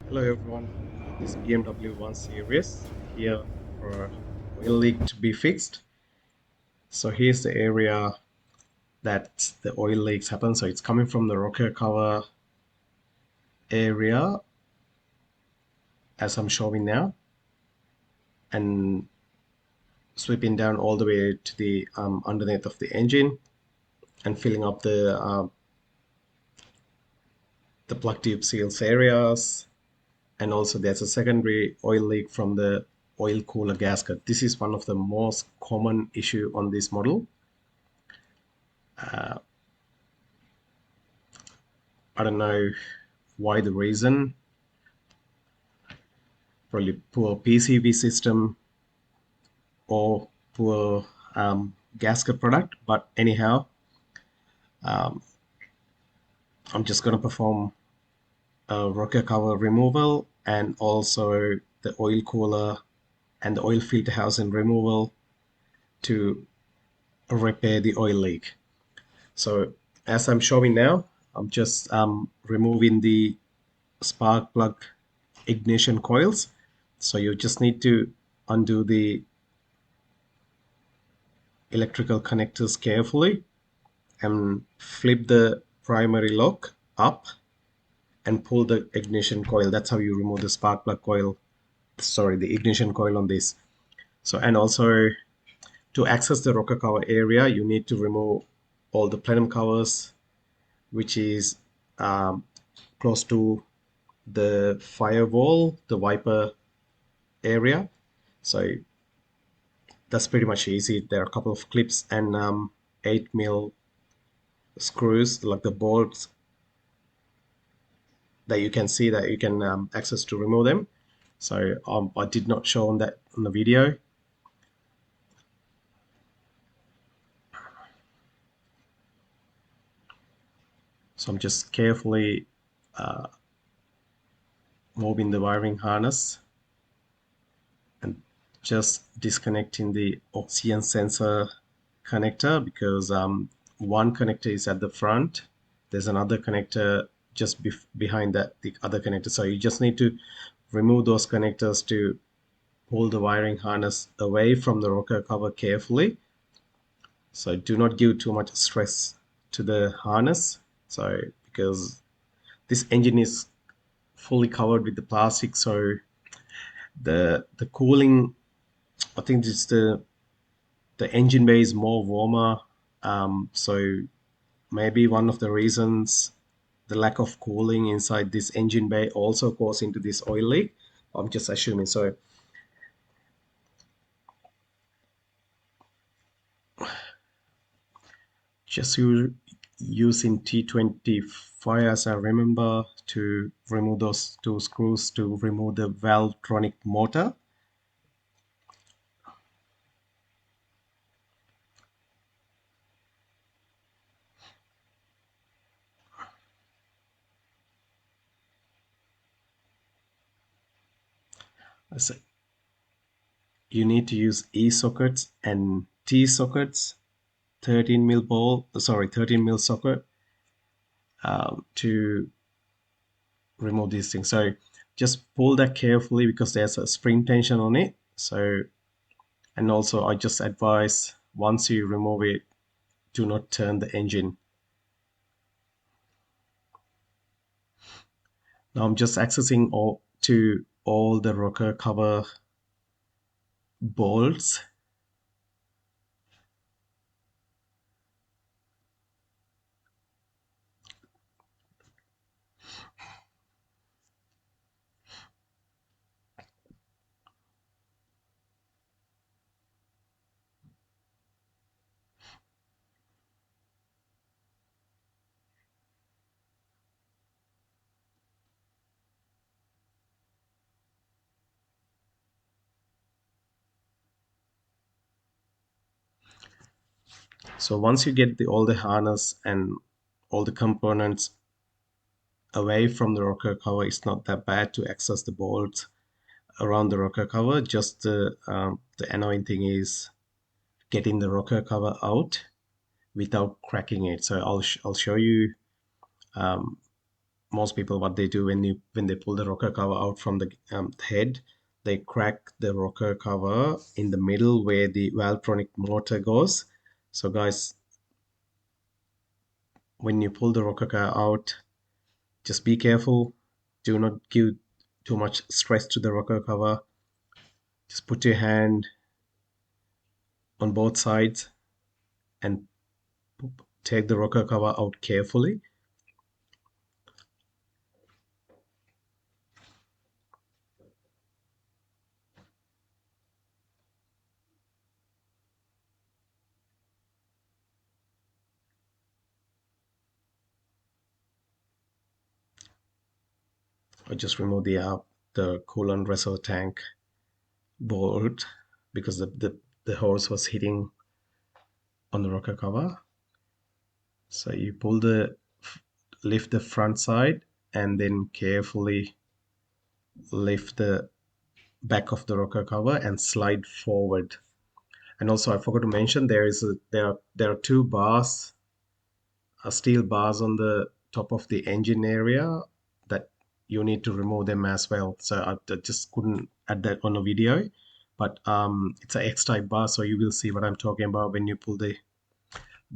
Hello everyone, this BMW 1 Series here for oil leak to be fixed. So here's the area that the oil leaks happen. So it's coming from the rocker cover area as I'm showing now and sweeping down all the way to the underneath of the engine and filling up the plug tube seals areas. And also there's a secondary oil leak from the oil cooler gasket. This is one of the most common issue on this model. I don't know why the reason, probably poor PCV system or poor gasket product. But anyhow, I'm just going to perform a rocker cover removal and also the oil cooler and the oil filter housing removal to repair the oil leak. So as I'm showing now, I'm just removing the spark plug ignition coils. So you just need to undo the electrical connectors carefully and flip the primary lock up and pull the ignition coil. That's how you remove the spark plug coil, sorry, the ignition coil on this. So, and also to access the rocker cover area, you need to remove all the plenum covers, which is close to the firewall, the wiper area. So that's pretty much easy. There are a couple of clips and 8 mil screws, like the bolts that you can see that you can access to remove them. So I did not show on that on the video. So I'm just carefully moving the wiring harness and just disconnecting the oxygen sensor connector because one connector is at the front. There's another connector just behind that, the other connector. So you just need to remove those connectors to pull the wiring harness away from the rocker cover carefully. So do not give too much stress to the harness. So because this engine is fully covered with the plastic, so the cooling, I think it's the engine bay is more warmer. So maybe one of the reasons the lack of cooling inside this engine bay also goes into this oil leak. I'm just assuming. So just using T25 as I remember to remove those two screws to remove the valvetronic motor. So you need to use E sockets and T sockets, 13 mil ball, sorry, 13 mil socket to remove these things. So just pull that carefully because there's a spring tension on it. So, and also I just advise once you remove it, do not turn the engine. Now I'm just accessing all the rocker cover bolts. So once you get all the harness and all the components away from the rocker cover, it's not that bad to access the bolts around the rocker cover. Just the annoying thing is getting the rocker cover out without cracking it. So I'll show you most people, what they do when they pull the rocker cover out from the head, they crack the rocker cover in the middle where the valvetronic motor goes. So guys, when you pull the rocker cover out, just be careful. Do not give too much stress to the rocker cover. Just put your hand on both sides and take the rocker cover out carefully. I just remove the coolant reservoir tank bolt because the hose was hitting on the rocker cover. So you lift the front side and then carefully lift the back of the rocker cover and slide forward. And also I forgot to mention there are two bars, steel bars on the top of the engine area that you need to remove them as well. So I just couldn't add that on a video, but it's a X-type bar, so you will see what I'm talking about when you pull the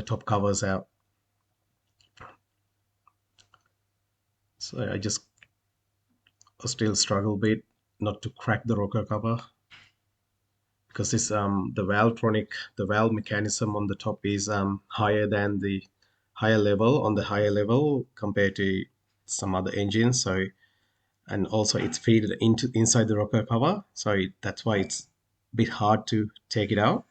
top covers out. So I just still struggle a bit not to crack the rocker cover because this the valve mechanism on the top is higher than the higher level compared to some other engines. So and also it's fitted into inside the rocker cover, so that's why it's a bit hard to take it out.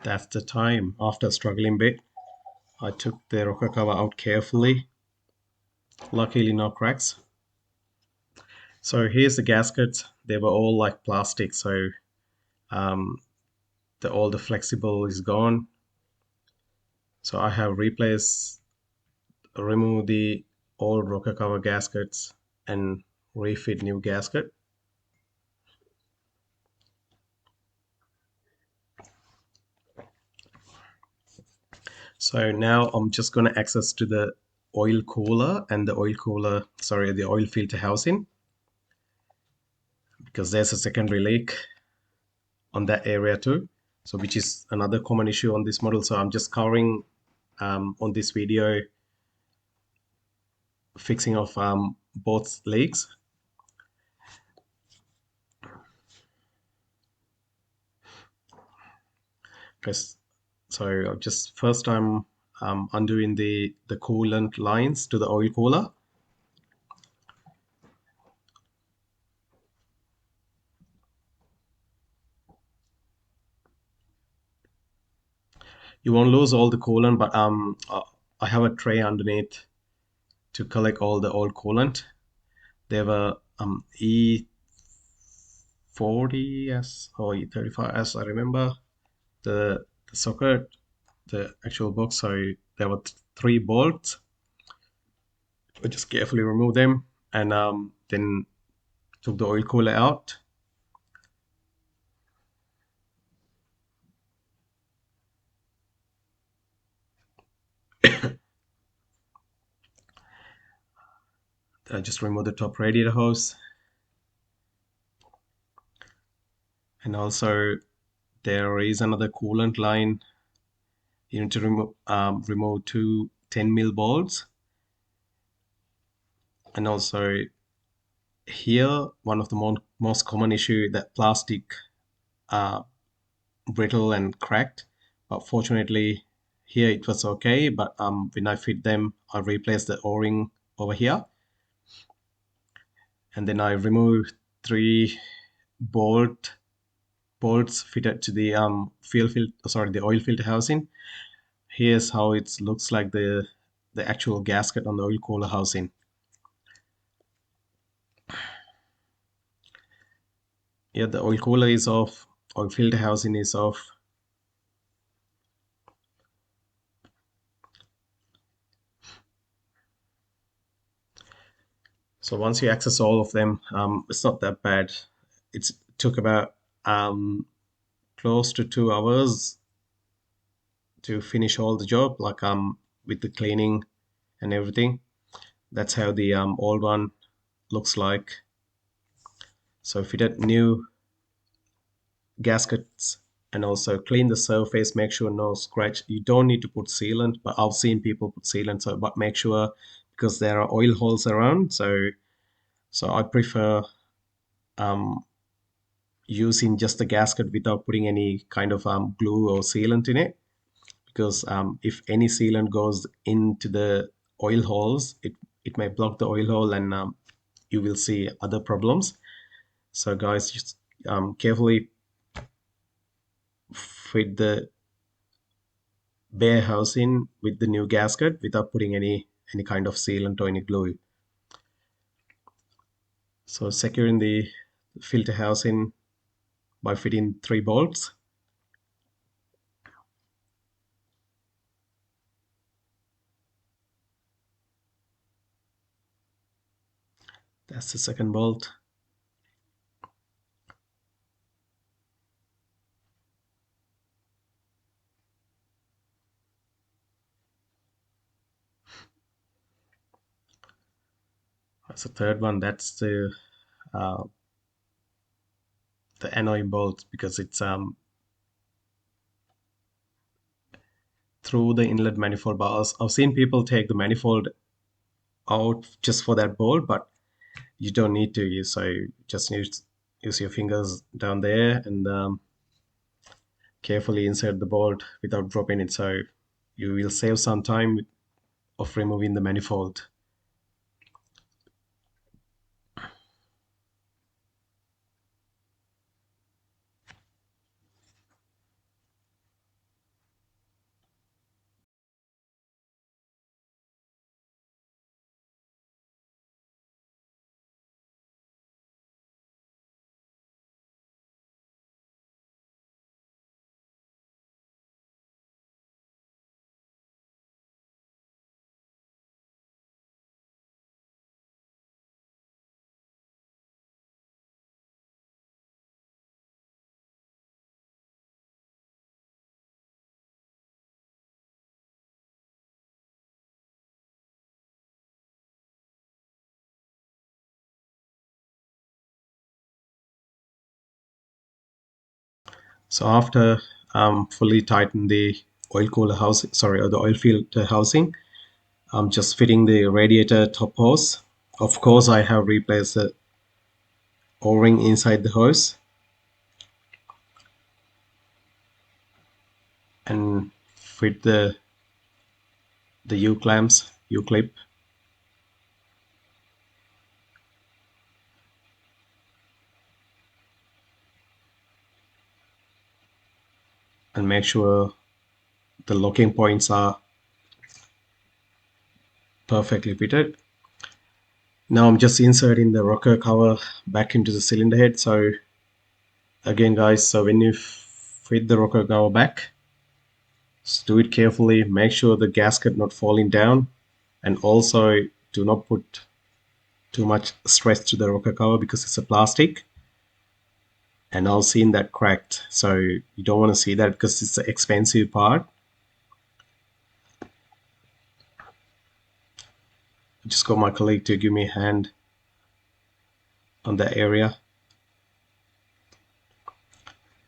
That's the time. After struggling a bit, I took the rocker cover out carefully. Luckily no cracks. So here's the gaskets. They were all like plastic, so um, all the flexible is gone. So I have removed the old rocker cover gaskets and refit new gasket. So now I'm just going to access to the the oil filter housing, because there's a secondary leak on that area too. So which is another common issue on this model. So I'm just covering on this video, fixing off both leaks. Because so just first I'm undoing the coolant lines to the oil cooler. You won't lose all the coolant, but I have a tray underneath to collect all the old coolant. They were E40S or E35S, I remember the socket, the actual box. So there were three bolts. I just carefully removed them and then took the oil cooler out. I just removed the top radiator hose, and also there is another coolant line. You need to remove two 10 mil bolts, and also here one of the most common issue that plastic uh, brittle and cracked, but fortunately here it was okay. But when I fit them, I replaced the o-ring over here, and then I removed three bolt bolts fitted to the the oil filter housing. Here's how it looks like the actual gasket on the oil cooler housing. Yeah, the oil cooler is off oil filter housing is off. So once you access all of them, it's not that bad. It took about close to 2 hours to finish all the job, like with the cleaning and everything. That's how the old one looks like. So fitted new gaskets and also clean the surface, make sure no scratch. You don't need to put sealant, but I've seen people put sealant, so but make sure, because there are oil holes around. So I prefer um, using just the gasket without putting any kind of glue or sealant in it, because if any sealant goes into the oil holes, it may block the oil hole, and you will see other problems. So guys, just carefully fit the bare housing with the new gasket without putting any kind of sealant or any glue. So securing the filter housing by fitting 3 bolts. That's the second bolt. That's the third one. That's uh, the annoying bolt, because it's through the inlet manifold. But I've seen people take the manifold out just for that bolt, but you don't need to. So just use your fingers down there and carefully insert the bolt without dropping it. So you will save some time of removing the manifold. So after fully tighten the oil cooler housing, sorry, or the oil filter housing, I'm just fitting the radiator top hose. Of course, I have replaced the O-ring inside the hose and fit the U clamps, U clip, and make sure the locking points are perfectly fitted. Now I'm just inserting the rocker cover back into the cylinder head. So again, guys, so when you fit the rocker cover back, just do it carefully. Make sure the gasket not falling down, and also do not put too much stress to the rocker cover because it's a plastic. And I've seen that cracked, so you don't want to see that because it's an expensive part. I just got my colleague to give me a hand on that area.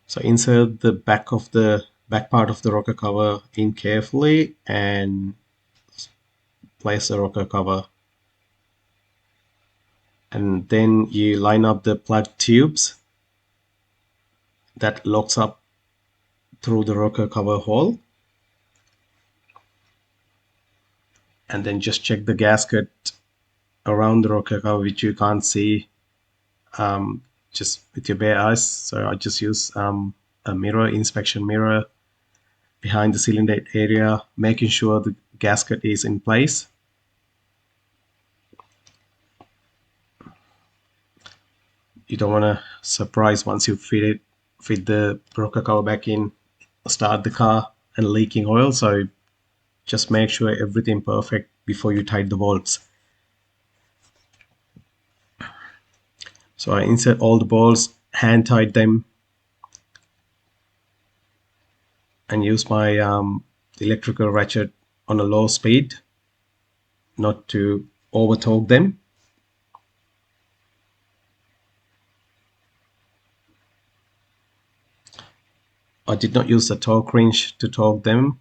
So insert the back part of the rocker cover in carefully and place the rocker cover, and then you line up the plug tubes that locks up through the rocker cover hole, and then just check the gasket around the rocker cover, which you can't see just with your bare eyes. So I just use a inspection mirror behind the cylinder area, making sure the gasket is in place. You don't want to surprise once you fit it fit the rocker cover back in, start the car and leaking oil. So just make sure everything perfect before you tighten the bolts. So I insert all the bolts, hand tight them, and use my electrical ratchet on a low speed, not to over torque them. I did not use the torque wrench to torque them.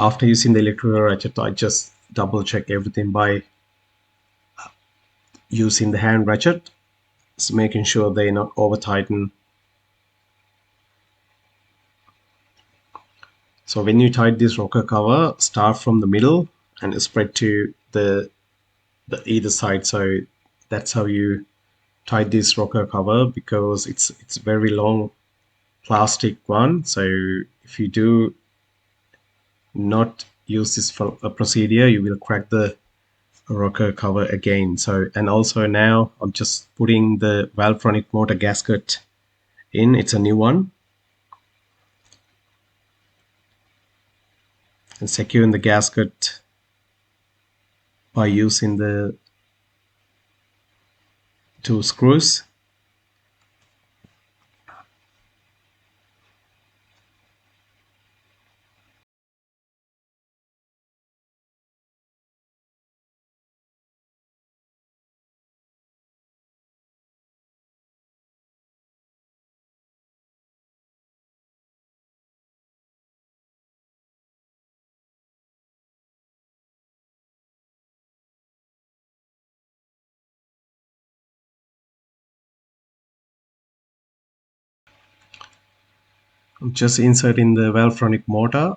After using the electrical ratchet, I just double check everything by using the hand ratchet, so making sure they're not over tighten. So when you tighten this rocker cover, start from the middle and spread to the either side. So that's how you tighten this rocker cover, because it's very long plastic one. So if you do not use this for a procedure, you will crack the rocker cover again. So, and also now I'm just putting the Valvetronic motor gasket in. It's a new one, and securing the gasket by using the two screws. I'm just inserting the Valvetronic motor.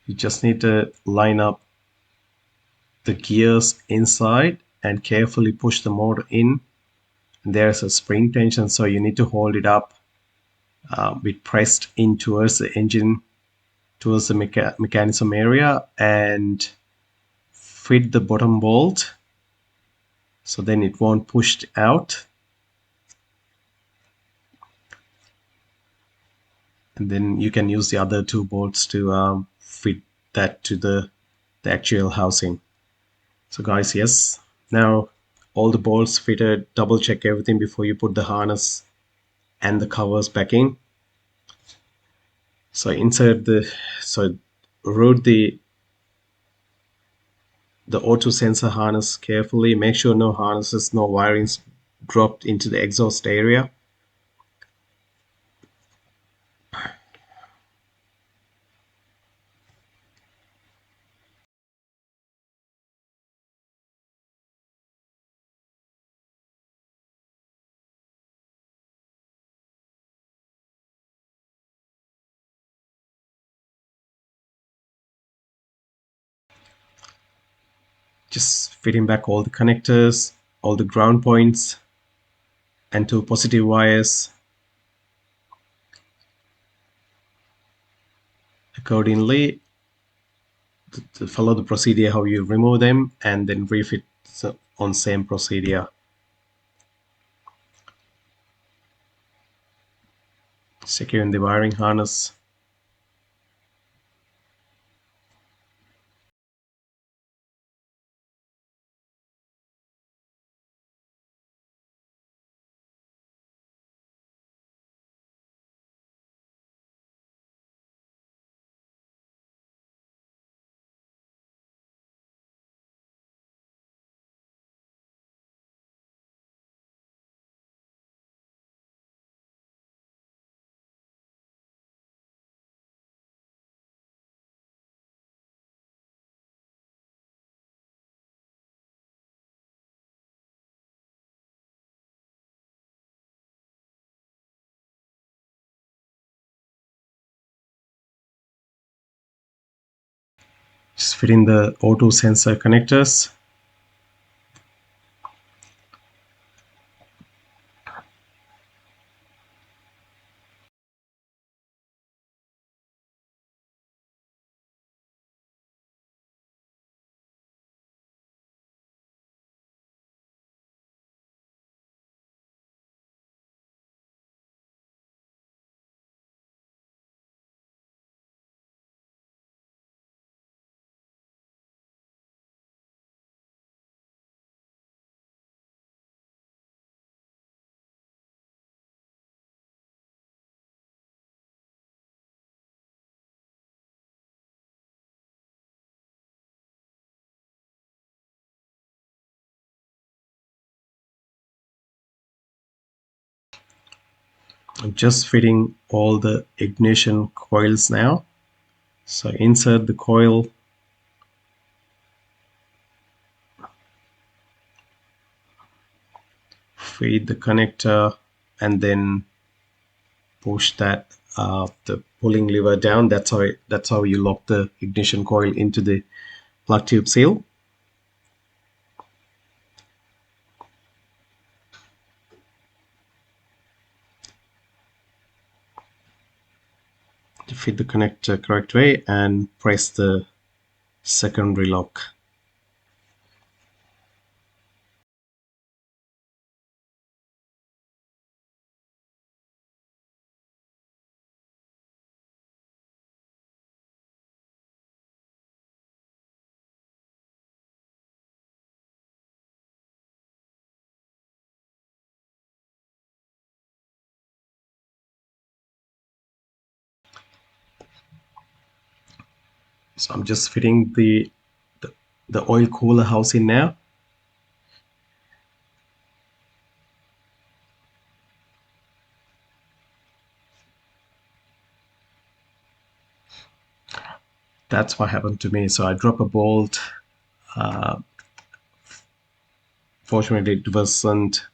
You just need to line up the gears inside and carefully push the motor in. There's a spring tension, so you need to hold it up with pressed in towards the engine, towards the mechanism area, and fit the bottom bolt so then it won't push out. And then you can use the other two bolts to fit that to the actual housing. So guys, yes, now all the bolts fitted, double check everything before you put the harness and the covers back in. So insert so route the auto sensor harness carefully. Make sure no harnesses, no wirings dropped into the exhaust area. Just fitting back all the connectors, all the ground points, and two positive wires accordingly. to follow the procedure how you remove them and then refit on same procedure. Securing the wiring harness. Just fit in the auto sensor connectors. I'm just fitting all the ignition coils now. So insert the coil, feed the connector, and then push that the pulling lever down. That's how you lock the ignition coil into the plug tube seal. Fit the connector correct way and press the secondary lock. So I'm just fitting the oil cooler housing now. That's what happened to me. So I dropped a bolt. Fortunately, it wasn't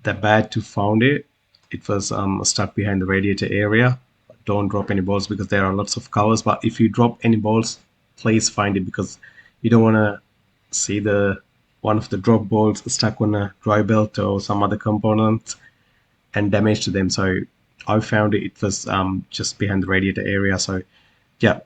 that bad to found it. It was stuck behind the radiator area. Don't drop any bolts because there are lots of covers. But if you drop any bolts, please find it because you don't want to see the one of the drop bolts stuck on a dry belt or some other component and damage to them. So I found it. It was just behind the radiator area. So yeah.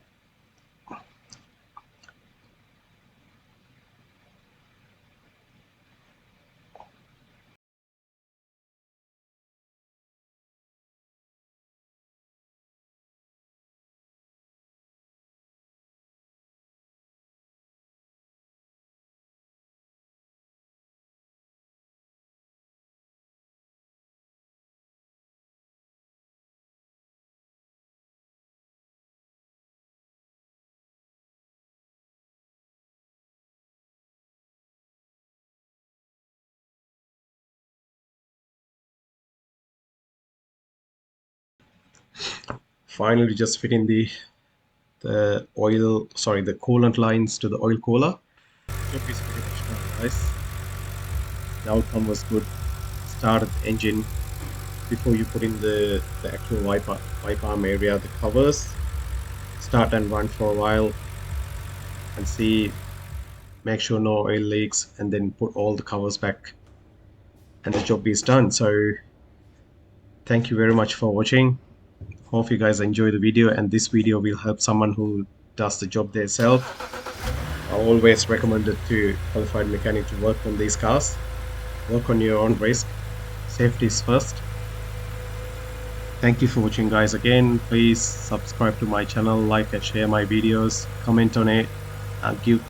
Finally, just fitting the coolant lines to the oil cooler. Job is pretty much done, guys. The outcome was good. Started the engine before you put in the actual wipe arm area, the covers. Start and run for a while and see, make sure no oil leaks, and then put all the covers back, and the job is done. So thank you very much for watching. Hope you guys enjoy the video, and this video will help someone who does the job themselves. I always recommend it to qualified mechanic to work on these cars. Work on your own risk. Safety is first. Thank you for watching, guys. Again, please subscribe to my channel, like and share my videos, comment on it, and give